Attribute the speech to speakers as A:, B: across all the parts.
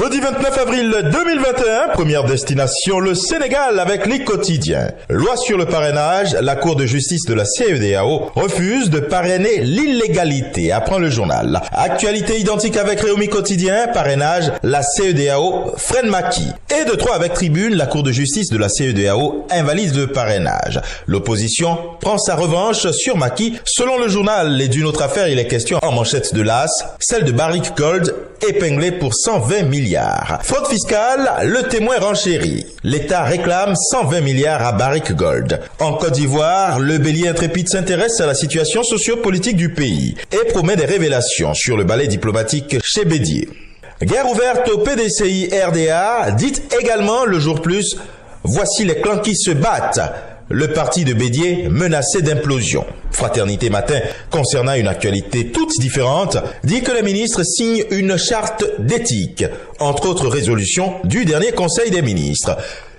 A: Jeudi 29 avril 2021, première destination, le Sénégal avec les quotidiens. Loi sur le parrainage, la Cour de justice de la CEDEAO refuse de parrainer l'illégalité, apprend le journal. Actualité identique avec Réumi Quotidien, parrainage, la CEDEAO freine Macky. Et de 3 avec Tribune, la Cour de justice de la CEDEAO invalide le parrainage. L'opposition prend sa revanche sur Macky. Selon le journal et d'une autre affaire, il est question en manchette de l'AS, celle de Barrick Gold, épinglé pour 120 milliards. Fraude fiscale, le témoin renchérit. L'État réclame 120 milliards à Barrick Gold. En Côte d'Ivoire, le bélier intrépide s'intéresse à la situation sociopolitique du pays et promet des révélations sur le balai diplomatique chez Bédier. Guerre ouverte au PDCI RDA, dite également le jour plus, voici les clans qui se battent. Le parti de Bédier menacé d'implosion. Fraternité Matin, concernant une actualité toute différente, dit que les ministres signent une charte d'éthique, entre autres résolutions du dernier Conseil des ministres.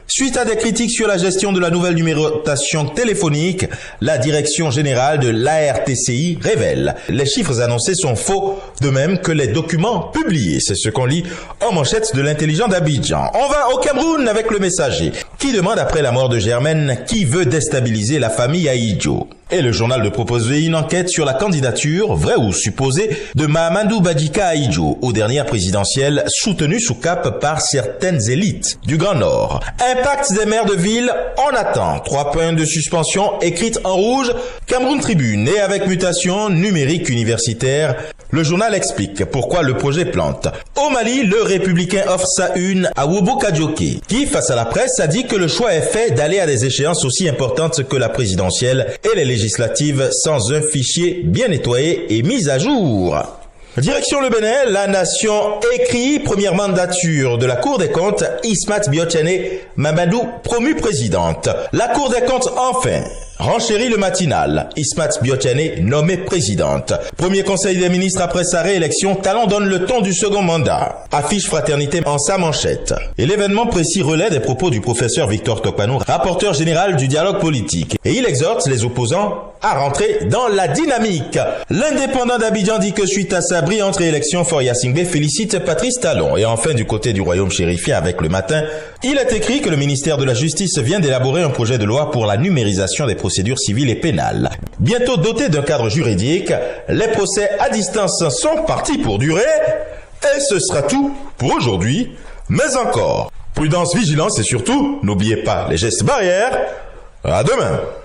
A: Suite à des critiques sur la gestion de la nouvelle numérotation téléphonique, la direction générale de l'ARTCI révèle. Les chiffres annoncés sont faux, de même que les documents publiés. C'est ce qu'on lit en manchette de l'intelligent d'Abidjan. On va au Cameroun avec le Messager, qui demande après la mort de Germaine qui veut déstabiliser la famille Ahidjo. Et le journal de proposer une enquête sur la candidature, vraie ou supposée, de Mahamadou Badjika Ahidjo aux dernières présidentielles soutenues sous cape par certaines élites du Grand Nord. Impact des maires de ville, on attend. 3 points de suspension écrites en rouge, Cameroun Tribune. Et avec mutation numérique universitaire, le journal explique pourquoi le projet plante. Au Mali, le républicain offre sa une à Woubo Kadjoké, qui, face à la presse, a dit que le choix est fait d'aller à des échéances aussi importantes que la présidentielle et les législatives sans un fichier bien nettoyé et mis à jour. Direction le Bénin, La Nation écrit première mandature de la Cour des comptes, Ismat Biotchene Mamadou promu présidente. La Cour des comptes enfin renchérit le matinal. Ismat Biotchene nommé présidente. Premier conseil des ministres après sa réélection, Talon donne le ton du second mandat. Affiche Fraternité en sa manchette. Et l'événement précis relaie des propos du professeur Victor Tokpanou, rapporteur général du dialogue politique. Et il exhorte les opposants à rentrer dans la dynamique. L'indépendant d'Abidjan dit que suite à sa brillante réélection, Foria Singbe félicite Patrice Talon. Et enfin, du côté du royaume chérifien avec Le Matin, il est écrit que le ministère de la Justice vient d'élaborer un projet de loi pour la numérisation des procédures civiles et pénales. Bientôt doté d'un cadre juridique, les procès à distance sont partis pour durer. Et ce sera tout pour aujourd'hui. Mais encore, prudence, vigilance et surtout, n'oubliez pas les gestes barrières. À demain.